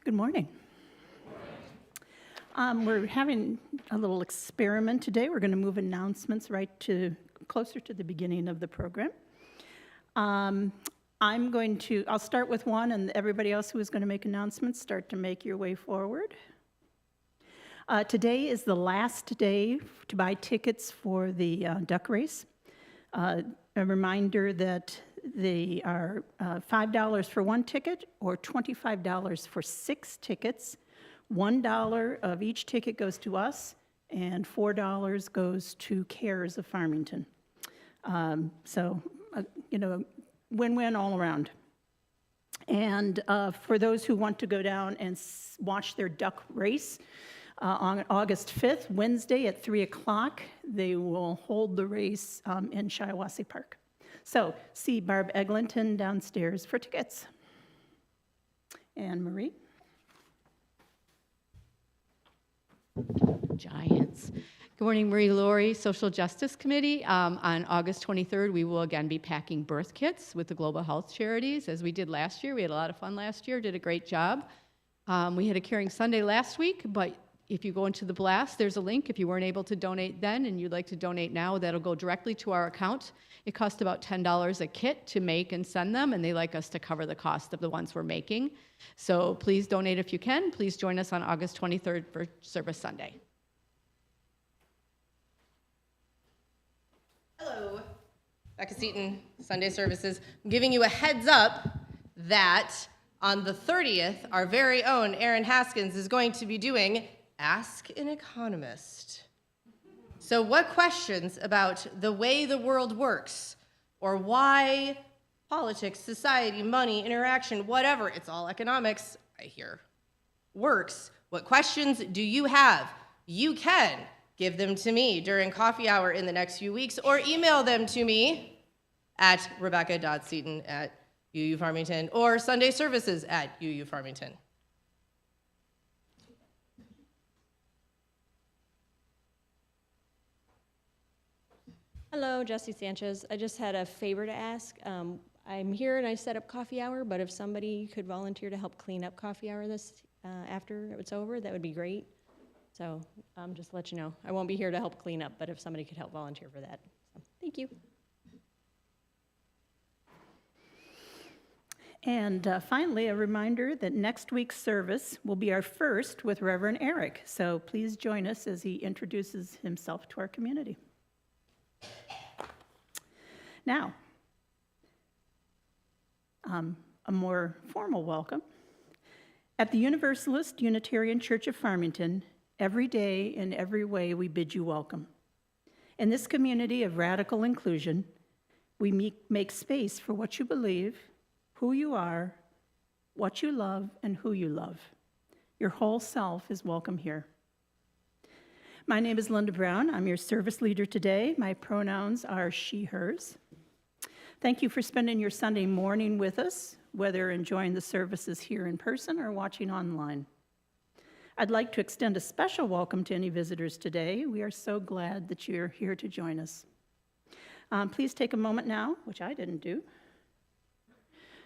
Good morning. We're having a little experiment today. We're going to move announcements right to closer to the beginning of the program. I'll start with one, and everybody else who is going to make announcements, start to make your way forward. Today is the last day to buy tickets for the duck race. A reminder that they are $5 for one ticket or $25 for 6 tickets. $1 of each ticket goes to us, and $4 goes to CARES of Farmington. Win-win all around. And for those who want to go down and watch their duck race, on August 5th, Wednesday at 3 o'clock, they will hold the race in Shiawassee Park. So see Barb Eglinton downstairs for tickets. Anne Marie. Giants. Good morning, Marie Laurie, Social Justice Committee. On August 23rd, we will again be packing birth kits with the Global Health Charities, as we did last year. We had a lot of fun last year, did a great job. We had a Caring Sunday last week, but if you go into the blast, there's a link. If you weren't able to donate then and you'd like to donate now, that'll go directly to our account. It costs about $10 a kit to make and send them, and they like us to cover the cost of the ones we're making. So please donate if you can. Please join us on August 23rd for Service Sunday. Hello, Becca Seaton, Sunday Services. I'm giving you a heads up that on the 30th, our very own Erin Haskins is going to be doing Ask an Economist. So what questions about the way the world works, or why politics, society, money, interaction, whatever, it's all economics, I hear, works, what questions do you have? You can give them to me during coffee hour in the next few weeks, or email them to me at rebecca.seaton@UUFarmington or sundayservices@UUFarmington. Hello, Jesse Sanchez. I just had a favor to ask. I'm here and I set up coffee hour, but if somebody could volunteer to help clean up coffee hour after it's over, that would be great. So just to let you know, I won't be here to help clean up, but if somebody could help volunteer for that. So, thank you. And finally, a reminder that next week's service will be our first with Reverend Eric. So please join us as he introduces himself to our community. Now, a more formal welcome. At the Universalist Unitarian Church of Farmington, every day in every way we bid you welcome. In this community of radical inclusion, we make space for what you believe, who you are, what you love, and who you love. Your whole self is welcome here. My name is Linda Brown. I'm your service leader today. My pronouns are she, hers. Thank you for spending your Sunday morning with us, whether enjoying the services here in person or watching online. I'd like to extend a special welcome to any visitors today. We are so glad that you're here to join us. Please take a moment now, which I didn't do,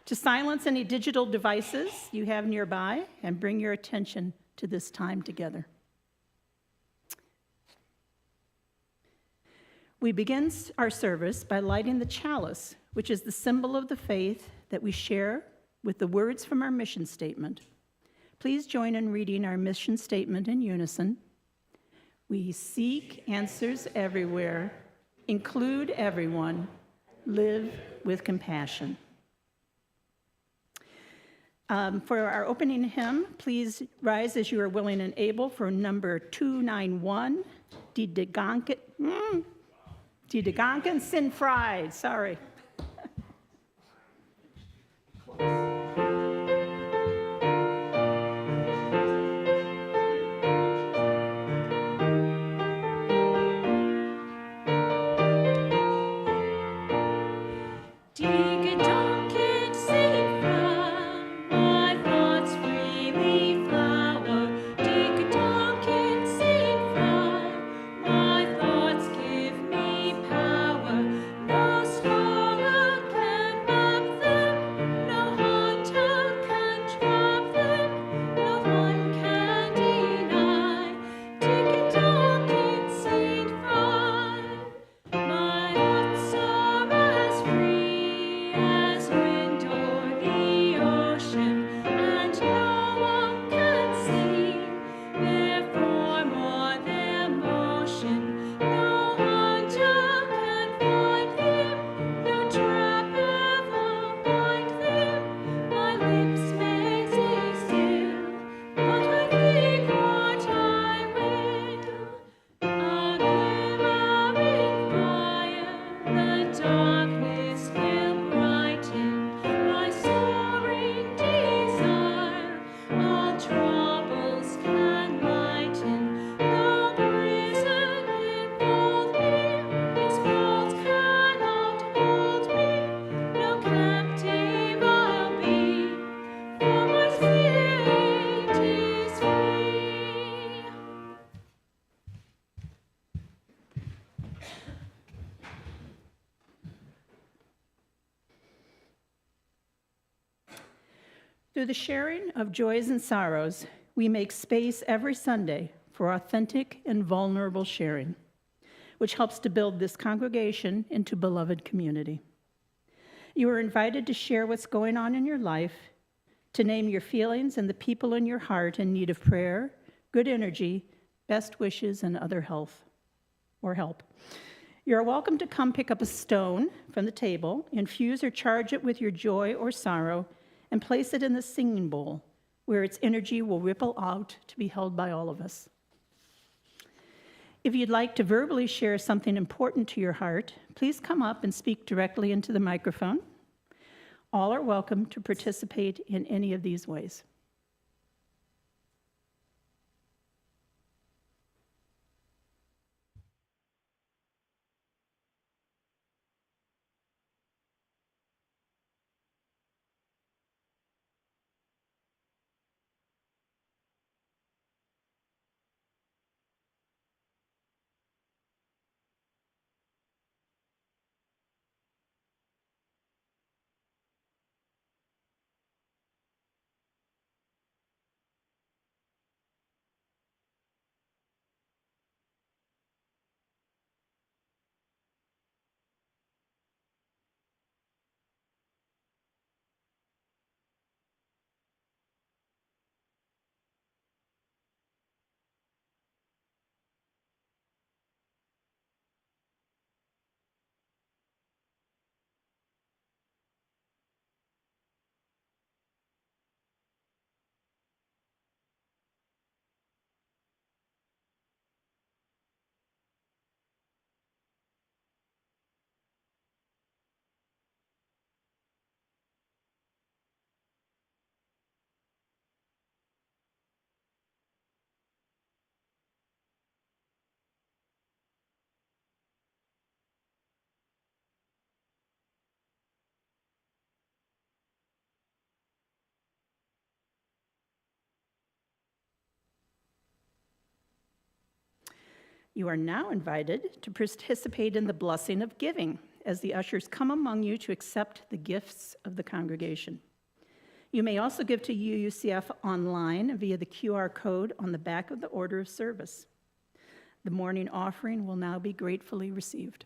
to silence any digital devices you have nearby and bring your attention to this time together. We begin our service by lighting the chalice, which is the symbol of the faith that we share with the words from our mission statement. Please join in reading our mission statement in unison. We seek answers everywhere, include everyone, live with compassion. For our opening hymn, please rise as you are willing and able for number 291, Die Gedanken sind frei, sorry. Power, no storm. Through the sharing of joys and sorrows, we make space every Sunday for authentic and vulnerable sharing, which helps to build this congregation into beloved community. You are invited to share what's going on in your life, to name your feelings and the people in your heart in need of prayer, good energy, best wishes, and other health or help. You're welcome to come pick up a stone from the table, infuse or charge it with your joy or sorrow, and place it in the singing bowl, where its energy will ripple out to be held by all of us. If you'd like to verbally share something important to your heart, please come up and speak directly into the microphone. All are welcome to participate in any of these ways. You are now invited to participate in the blessing of giving as the ushers come among you to accept the gifts of the congregation. You may also give to UUCF online via the QR code on the back of the order of service. The morning offering will now be gratefully received.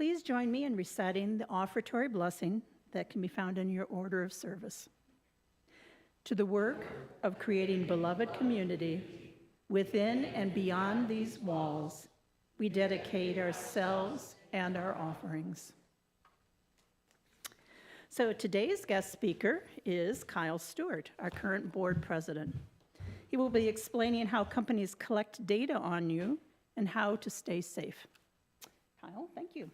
Please join me in reciting the offertory blessing that can be found in your order of service. To the work of creating beloved community within and beyond these walls, we dedicate ourselves and our offerings. So today's guest speaker is Kyle Stewart, our current board president. He will be explaining how companies collect data on you and how to stay safe. Kyle, thank you.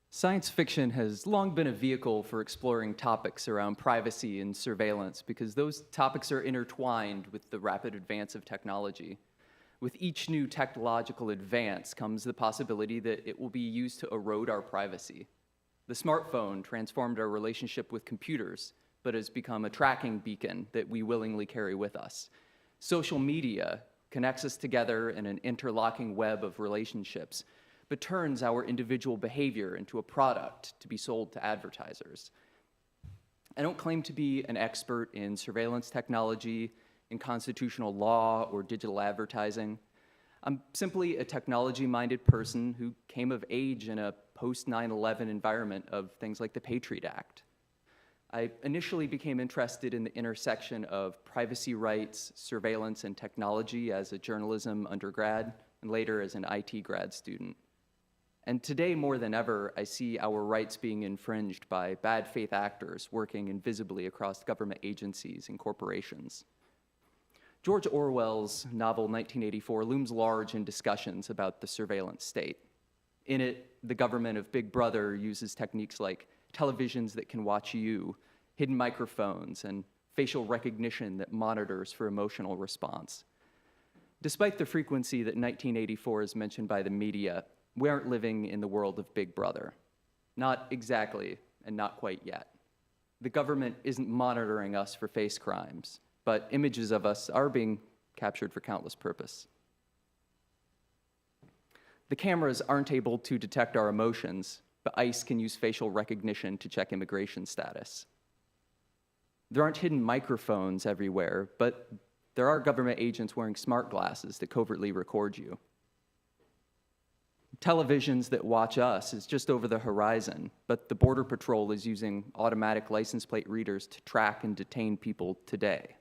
Science fiction has long been a vehicle for exploring topics around privacy and surveillance because those topics are intertwined with the rapid advance of technology. With each new technological advance comes the possibility that it will be used to erode our privacy. The smartphone transformed our relationship with computers, but has become a tracking beacon that we willingly carry with us. Social media connects us together in an interlocking web of relationships, but turns our individual behavior into a product to be sold to advertisers. I don't claim to be an expert in surveillance technology, in constitutional law, or digital advertising. I'm simply a technology-minded person who came of age in a post-9/11 environment of things like the Patriot Act. I initially became interested in the intersection of privacy rights, surveillance, and technology as a journalism undergrad, and later as an IT grad student. And today, more than ever, I see our rights being infringed by bad faith actors working invisibly across government agencies and corporations. George Orwell's novel 1984 looms large in discussions about the surveillance state. In it, the government of Big Brother uses techniques like televisions that can watch you, hidden microphones, and facial recognition that monitors for emotional response. Despite the frequency that 1984 is mentioned by the media, we aren't living in the world of Big Brother. Not exactly, and not quite yet. The government isn't monitoring us for face crimes, but images of us are being captured for countless purpose. The cameras aren't able to detect our emotions, but ICE can use facial recognition to check immigration status. There aren't hidden microphones everywhere, but there are government agents wearing smart glasses that covertly record you. Televisions that watch us is just over the horizon, but the Border Patrol is using automatic license plate readers to track and detain people today.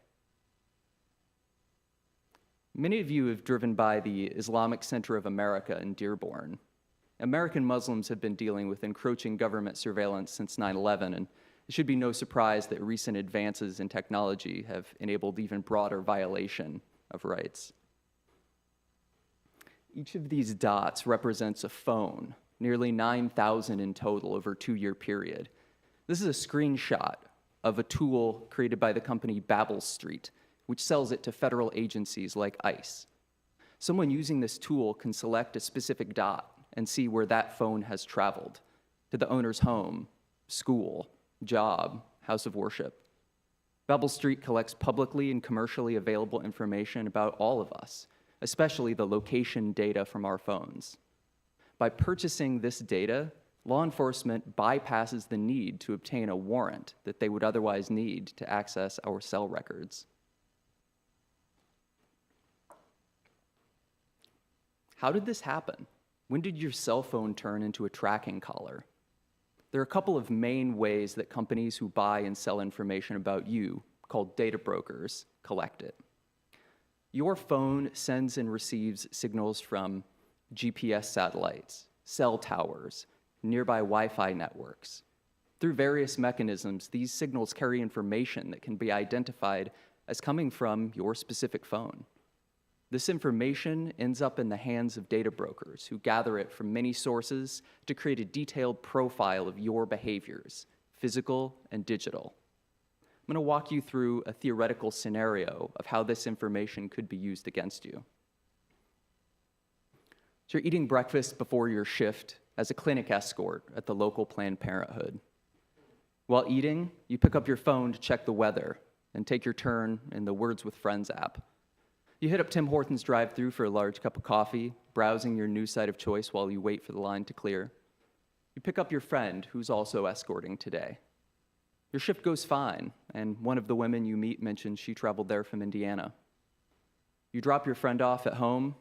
Many of you have driven by the Islamic Center of America in Dearborn. American Muslims have been dealing with encroaching government surveillance since 9/11, and it should be no surprise that recent advances in technology have enabled even broader violation of rights. Each of these dots represents a phone, nearly 9,000 in total over a 2-year period. This is a screenshot of a tool created by the company Babel Street, which sells it to federal agencies like ICE. Someone using this tool can select a specific dot and see where that phone has traveled, to the owner's home, school, job, house of worship. Babel Street collects publicly and commercially available information about all of us, especially the location data from our phones. By purchasing this data, law enforcement bypasses the need to obtain a warrant that they would otherwise need to access our cell records. How did this happen? When did your cell phone turn into a tracking collar? There are a couple of main ways that companies who buy and sell information about you, called data brokers, collect it. Your phone sends and receives signals from GPS satellites, cell towers, nearby Wi-Fi networks. Through various mechanisms, these signals carry information that can be identified as coming from your specific phone. This information ends up in the hands of data brokers who gather it from many sources to create a detailed profile of your behaviors, physical and digital. I'm going to walk you through a theoretical scenario of how this information could be used against you. So you're eating breakfast before your shift as a clinic escort at the local Planned Parenthood. While eating, you pick up your phone to check the weather and take your turn in the Words with Friends app. You hit up Tim Hortons drive-thru for a large cup of coffee, browsing your news site of choice while you wait for the line to clear. You pick up your friend who's also escorting today. Your shift goes fine, and one of the women you meet mentions she traveled there from Indiana. You drop your friend off at home,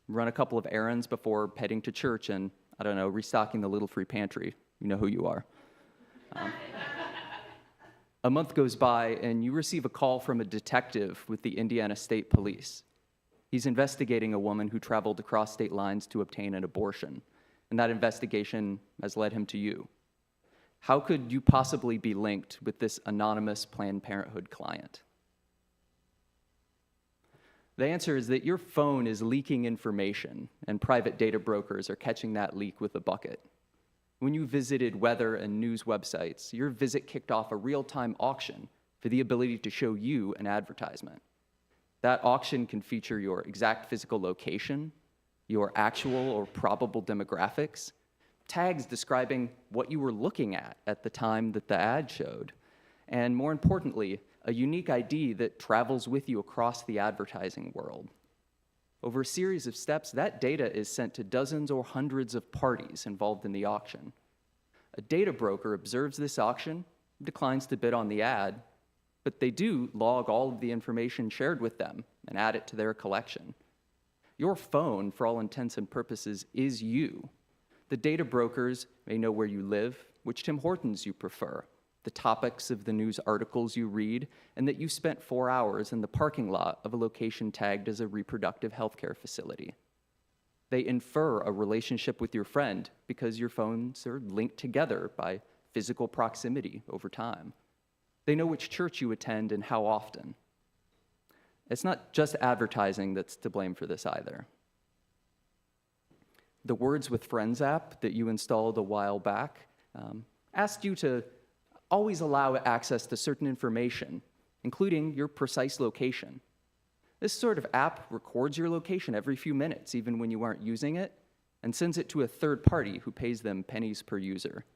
run a couple of errands before heading to church and, restocking the little free pantry. You know who you are. A month goes by, and you receive a call from a detective with the Indiana State Police. He's investigating a woman who traveled across state lines to obtain an abortion, and that investigation has led him to you. How could you possibly be linked with this anonymous Planned Parenthood client? The answer is that your phone is leaking information, and private data brokers are catching that leak with a bucket. When you visited weather and news websites, your visit kicked off a real-time auction for the ability to show you an advertisement. That auction can feature your exact physical location, your actual or probable demographics, tags describing what you were looking at the time that the ad showed, and more importantly, a unique ID that travels with you across the advertising world. Over a series of steps, that data is sent to dozens or hundreds of parties involved in the auction. A data broker observes this auction, declines to bid on the ad, but they do log all of the information shared with them and add it to their collection. Your phone, for all intents and purposes, is you. The data brokers may know where you live, which Tim Hortons you prefer, the topics of the news articles you read, and that you spent 4 hours in the parking lot of a location tagged as a reproductive healthcare facility. They infer a relationship with your friend because your phones are linked together by physical proximity over time. They know which church you attend and how often. It's not just advertising that's to blame for this either. The Words with Friends app that you installed a while back asked you to always allow access to certain information, including your precise location. This sort of app records your location every few minutes, even when you aren't using it, and sends it to a third party who pays them pennies per user.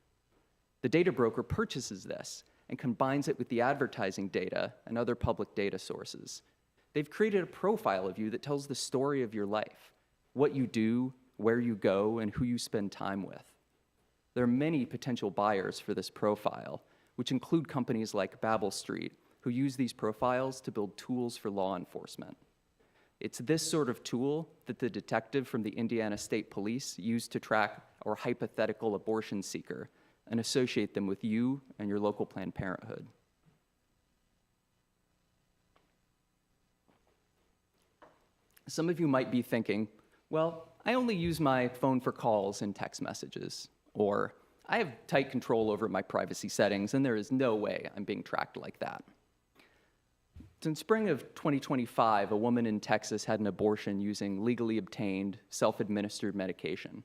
The data broker purchases this and combines it with the advertising data and other public data sources. They've created a profile of you that tells the story of your life, what you do, where you go, and who you spend time with. There are many potential buyers for this profile, which include companies like Babel Street, who use these profiles to build tools for law enforcement. It's this sort of tool that the detective from the Indiana State Police used to track our hypothetical abortion seeker and associate them with you and your local Planned Parenthood. Some of you might be thinking, well, I only use my phone for calls and text messages, or I have tight control over my privacy settings, and there is no way I'm being tracked like that. In spring of 2025, a woman in Texas had an abortion using legally obtained, self-administered medication.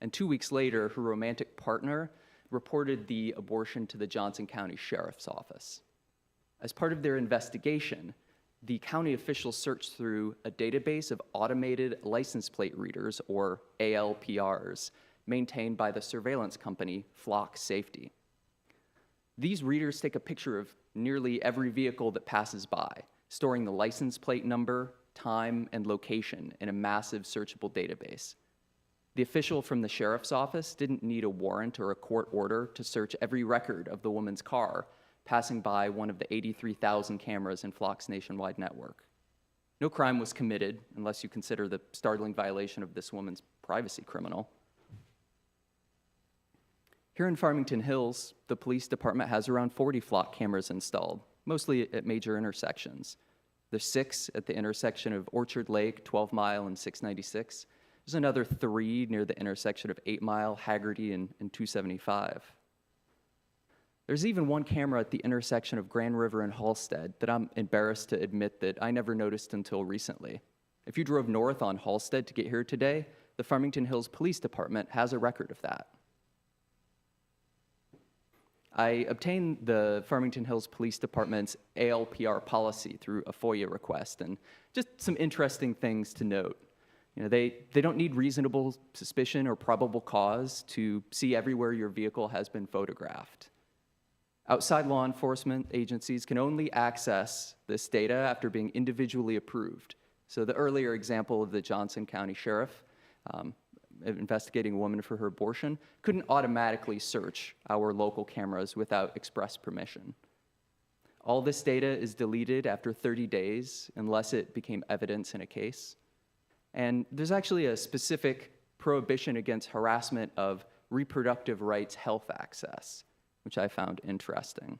And 2 weeks later, her romantic partner reported the abortion to the Johnson County Sheriff's Office. As part of their investigation, the county officials searched through a database of automated license plate readers, or ALPRs, maintained by the surveillance company Flock Safety. These readers take a picture of nearly every vehicle that passes by, storing the license plate number, time, and location in a massive searchable database. The official from the sheriff's office didn't need a warrant or a court order to search every record of the woman's car passing by one of the 83,000 cameras in Flock's nationwide network. No crime was committed, unless you consider the startling violation of this woman's privacy criminal. Here in Farmington Hills, the police department has around 40 Flock cameras installed, mostly at major intersections. There's 6 at the intersection of Orchard Lake, 12 Mile, and 696. There's another 3 near the intersection of 8 Mile, Haggerty, and 275. There's even one camera at the intersection of Grand River and Halstead that I'm embarrassed to admit that I never noticed until recently. If you drove north on Halstead to get here today, the Farmington Hills Police Department has a record of that. I obtained the Farmington Hills Police Department's ALPR policy through a FOIA request, and just some interesting things to note. You know, they don't need reasonable suspicion or probable cause to see everywhere your vehicle has been photographed. Outside law enforcement agencies can only access this data after being individually approved. So the earlier example of the Johnson County Sheriff investigating a woman for her abortion couldn't automatically search our local cameras without express permission. All this data is deleted after 30 days unless it became evidence in a case. And there's actually a specific prohibition against harassment of reproductive rights health access, which I found interesting.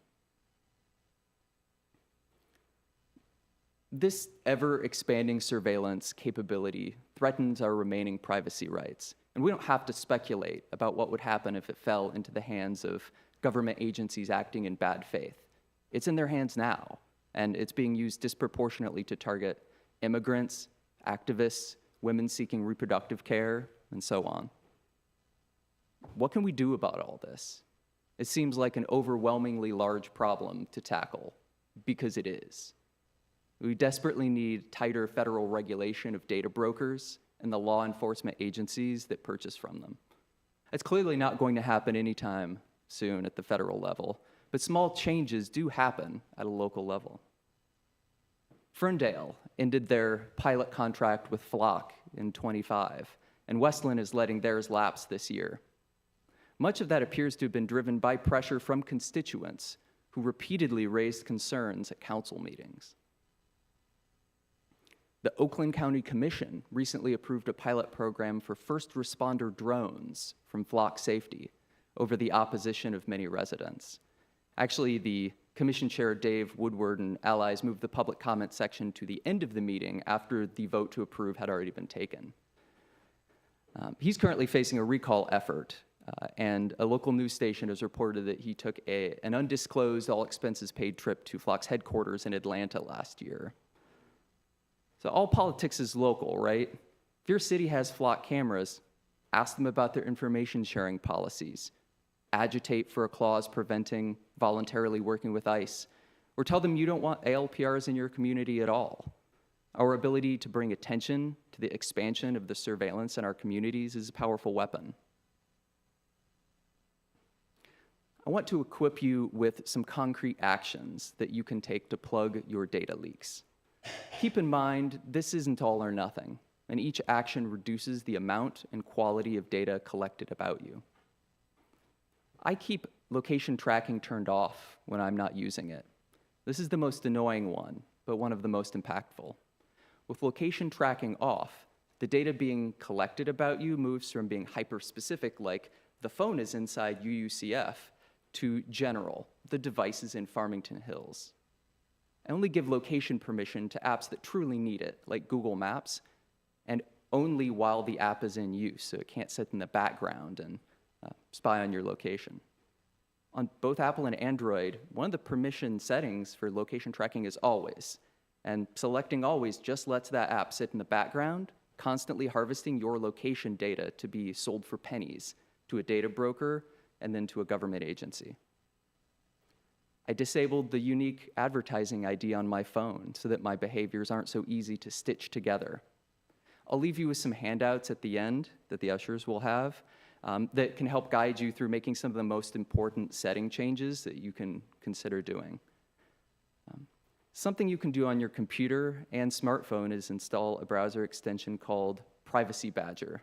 This ever-expanding surveillance capability threatens our remaining privacy rights, and we don't have to speculate about what would happen if it fell into the hands of government agencies acting in bad faith. It's in their hands now, and it's being used disproportionately to target immigrants, activists, women seeking reproductive care, and so on. What can we do about all this? It seems like an overwhelmingly large problem to tackle, because it is. We desperately need tighter federal regulation of data brokers and the law enforcement agencies that purchase from them. It's clearly not going to happen anytime soon at the federal level, but small changes do happen at a local level. Ferndale ended their pilot contract with Flock in '25, and Westland is letting theirs lapse this year. Much of that appears to have been driven by pressure from constituents who repeatedly raised concerns at council meetings. The Oakland County Commission recently approved a pilot program for first responder drones from Flock Safety over the opposition of many residents. Actually, the Commission Chair Dave Woodward and allies moved the public comment section to the end of the meeting after the vote to approve had already been taken. He's currently facing a recall effort, and a local news station has reported that he took an undisclosed, all-expenses-paid trip to Flock's headquarters in Atlanta last year. So all politics is local, right? If your city has Flock cameras, ask them about their information sharing policies, agitate for a clause preventing voluntarily working with ICE, or tell them you don't want ALPRs in your community at all. Our ability to bring attention to the expansion of the surveillance in our communities is a powerful weapon. I want to equip you with some concrete actions that you can take to plug your data leaks. Keep in mind, this isn't all or nothing, and each action reduces the amount and quality of data collected about you. I keep location tracking turned off when I'm not using it. This is the most annoying one, but one of the most impactful. With location tracking off, the data being collected about you moves from being hyper-specific, like the phone is inside UUCF, to general, the device is in Farmington Hills. I only give location permission to apps that truly need it, like Google Maps, and only while the app is in use, so it can't sit in the background and spy on your location. On both Apple and Android, one of the permission settings for location tracking is always, and selecting always just lets that app sit in the background, constantly harvesting your location data to be sold for pennies to a data broker and then to a government agency. I disabled the unique advertising ID on my phone so that my behaviors aren't so easy to stitch together. I'll leave you with some handouts at the end that the ushers will have that can help guide you through making some of the most important setting changes that you can consider doing. Something you can do on your computer and smartphone is install a browser extension called Privacy Badger.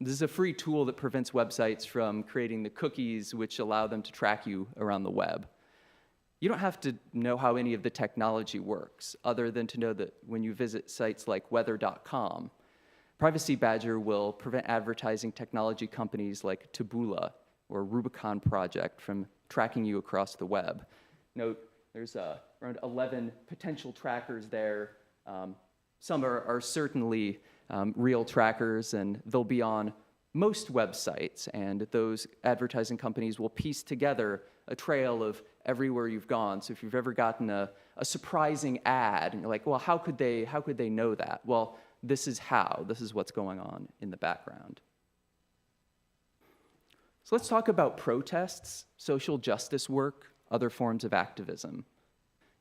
This is a free tool that prevents websites from creating the cookies which allow them to track you around the web. You don't have to know how any of the technology works, other than to know that when you visit sites like weather.com, Privacy Badger will prevent advertising technology companies like Taboola or Rubicon Project from tracking you across the web. Note, there's around 11 potential trackers there. Some are certainly real trackers, and they'll be on most websites, and those advertising companies will piece together a trail of everywhere you've gone. So if you've ever gotten a surprising ad, and you're like, well, how could they know that? Well, this is how. This is what's going on in the background. So let's talk about protests, social justice work, other forms of activism.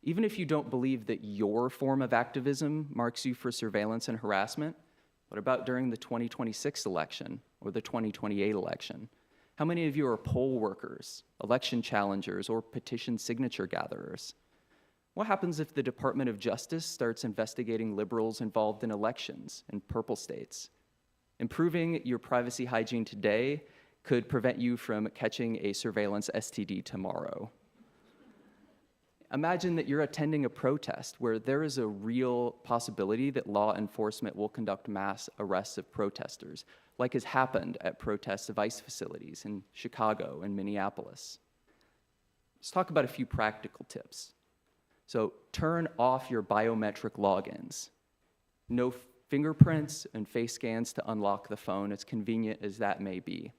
Even if you don't believe that your form of activism marks you for surveillance and harassment, what about during the 2026 election or the 2028 election? How many of you are poll workers, election challengers, or petition signature gatherers? What happens if the Department of Justice starts investigating liberals involved in elections in purple states? Improving your privacy hygiene today could prevent you from catching a surveillance STD tomorrow. Imagine that you're attending a protest where there is a real possibility that law enforcement will conduct mass arrests of protesters, like has happened at protests of ICE facilities in Chicago and Minneapolis. Let's talk about a few practical tips. So turn off your biometric logins. No fingerprints and face scans to unlock the phone, as convenient as that may be.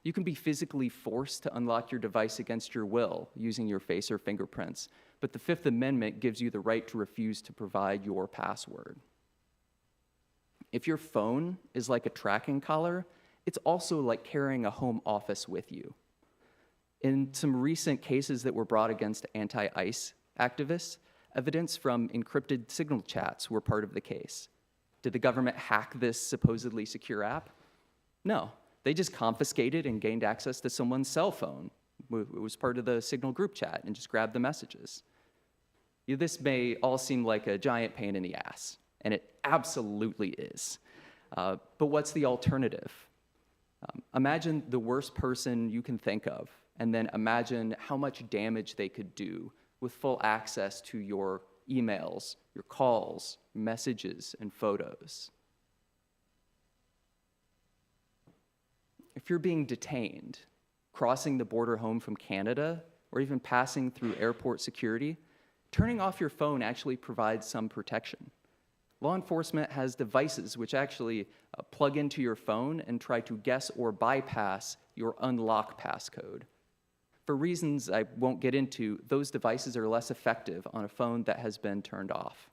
You can be physically forced to unlock your device against your will using your face or fingerprints, but the Fifth Amendment gives you the right to refuse to provide your password. If your phone is like a tracking collar, it's also like carrying a home office with you. In some recent cases that were brought against anti-ICE activists, evidence from encrypted signal chats were part of the case. Did the government hack this supposedly secure app? No. They just confiscated and gained access to someone's cell phone. It was part of the Signal group chat and just grabbed the messages. This may all seem like a giant pain in the ass, and it absolutely is. But what's the alternative? Imagine the worst person you can think of, and then imagine how much damage they could do with full access to your emails, your calls, messages, and photos. If you're being detained, crossing the border home from Canada, or even passing through airport security, turning off your phone actually provides some protection. Law enforcement has devices which actually plug into your phone and try to guess or bypass your unlock passcode. For reasons I won't get into, those devices are less effective on a phone that has been turned off.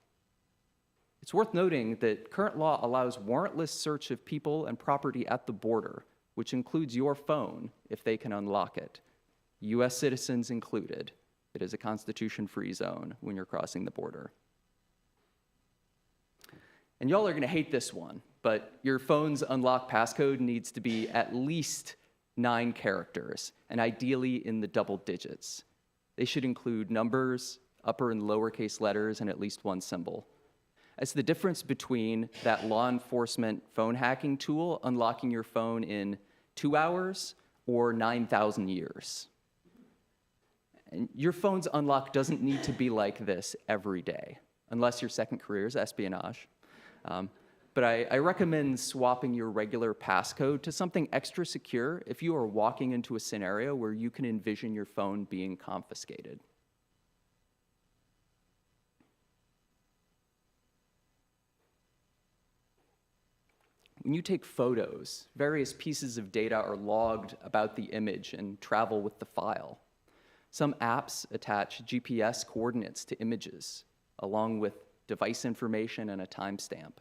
It's worth noting that current law allows warrantless search of people and property at the border, which includes your phone if they can unlock it. US citizens included. It is a constitution-free zone when you're crossing the border. And y'all are gonna hate this one, but your phone's unlock passcode needs to be at least 9 characters, and ideally in the double digits. They should include numbers, upper and lowercase letters, and at least one symbol. It's the difference between that law enforcement phone hacking tool unlocking your phone in 2 hours or 9,000 years. And your phone's unlock doesn't need to be like this every day, unless your second career is espionage. But I recommend swapping your regular passcode to something extra secure if you are walking into a scenario where you can envision your phone being confiscated. When you take photos, various pieces of data are logged about the image and travel with the file. Some apps attach GPS coordinates to images, along with device information and a timestamp.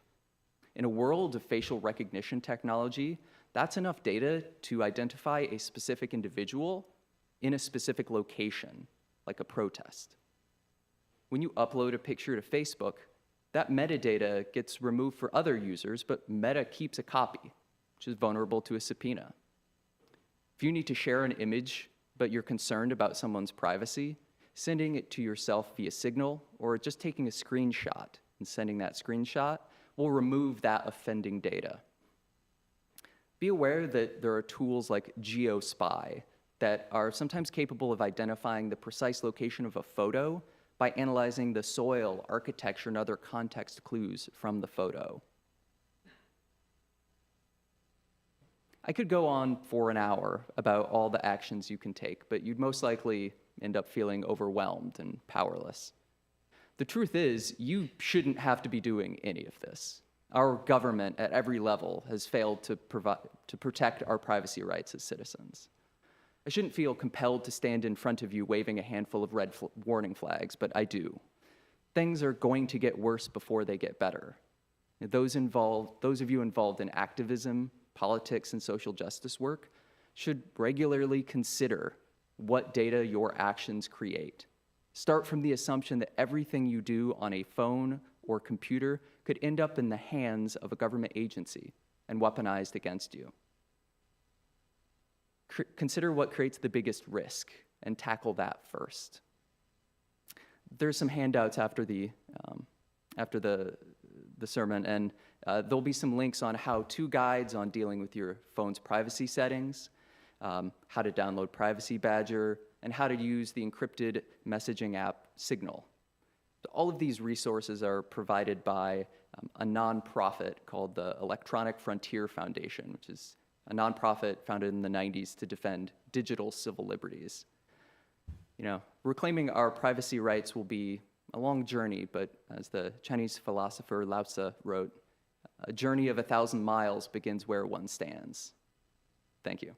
In a world of facial recognition technology, that's enough data to identify a specific individual in a specific location, like a protest. When you upload a picture to Facebook, that metadata gets removed for other users, but Meta keeps a copy, which is vulnerable to a subpoena. If you need to share an image, but you're concerned about someone's privacy, sending it to yourself via Signal, or just taking a screenshot and sending that screenshot will remove that offending data. Be aware that there are tools like GeoSpy that are sometimes capable of identifying the precise location of a photo by analyzing the soil, architecture, and other context clues from the photo. I could go on for an hour about all the actions you can take, but you'd most likely end up feeling overwhelmed and powerless. The truth is, you shouldn't have to be doing any of this. Our government at every level has failed to protect our privacy rights as citizens. I shouldn't feel compelled to stand in front of you waving a handful of red warning flags, but I do. Things are going to get worse before they get better. Those of you involved in activism, politics, and social justice work should regularly consider what data your actions create. Start from the assumption that everything you do on a phone or computer could end up in the hands of a government agency and weaponized against you. Consider what creates the biggest risk and tackle that first. There's some handouts after the sermon, and there'll be some links on how-to guides on dealing with your phone's privacy settings, how to download Privacy Badger, and how to use the encrypted messaging app Signal. All of these resources are provided by a nonprofit called the Electronic Frontier Foundation, which is a nonprofit founded in the 90s to defend digital civil liberties. Reclaiming our privacy rights will be a long journey, but as the Chinese philosopher Lao Tzu wrote, a journey of 1,000 miles begins where one stands. Thank you.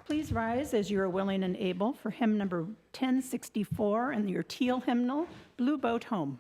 Please rise as you are willing and able for hymn number 1064 and your teal hymnal, Blue Boat Home.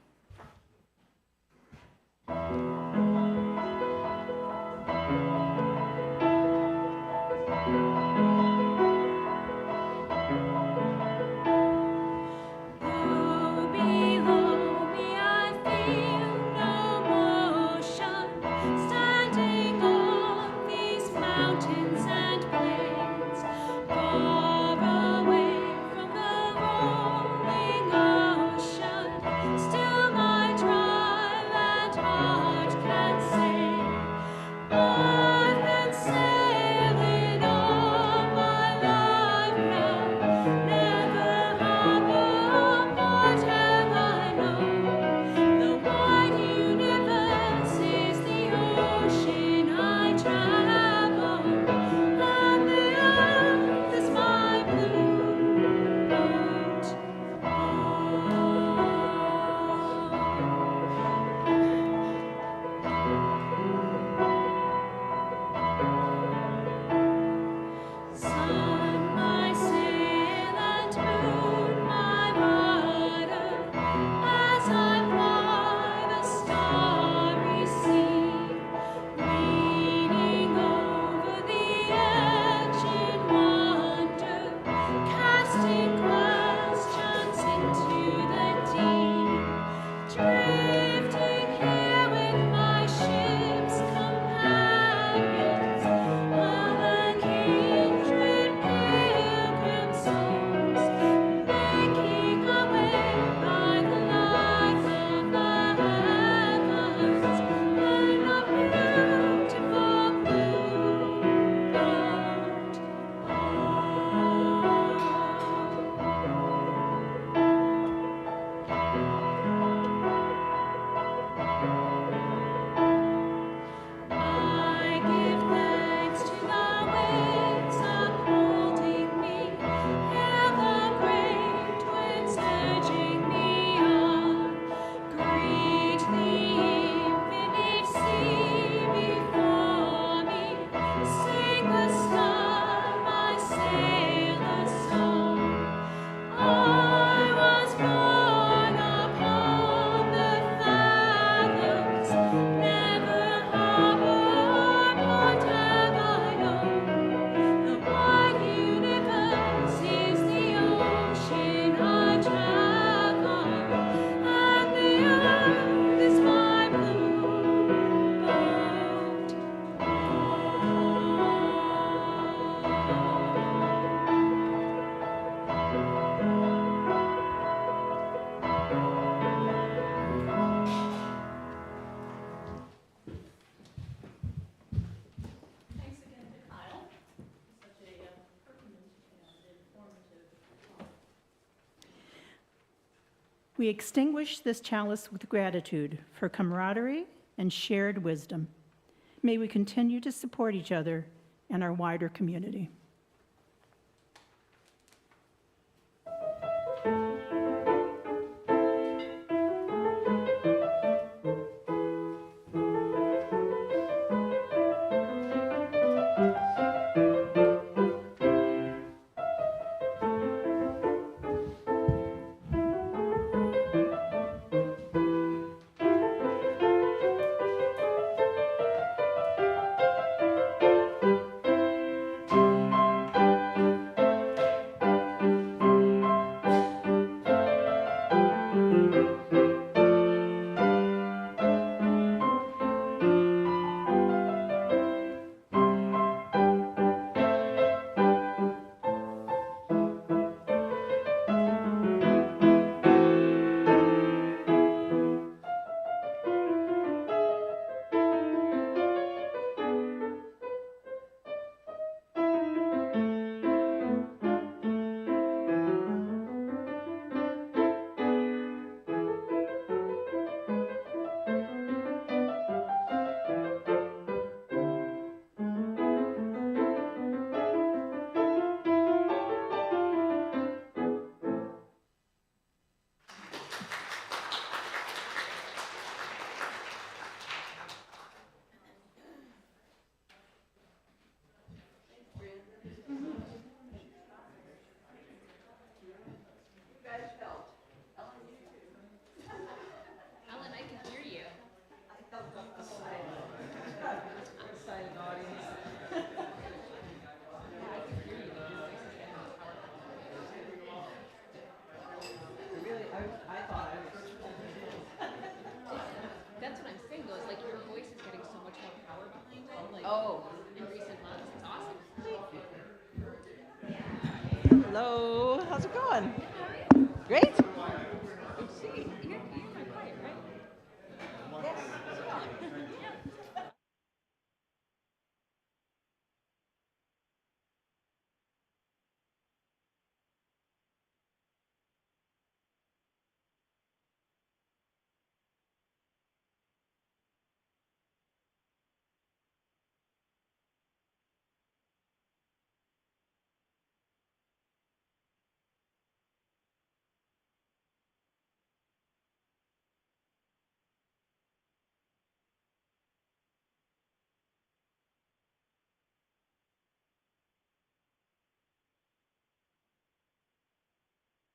We extinguish this chalice with gratitude for camaraderie and shared wisdom. May we continue to support each other and our wider community. Hello, how's it going? Great?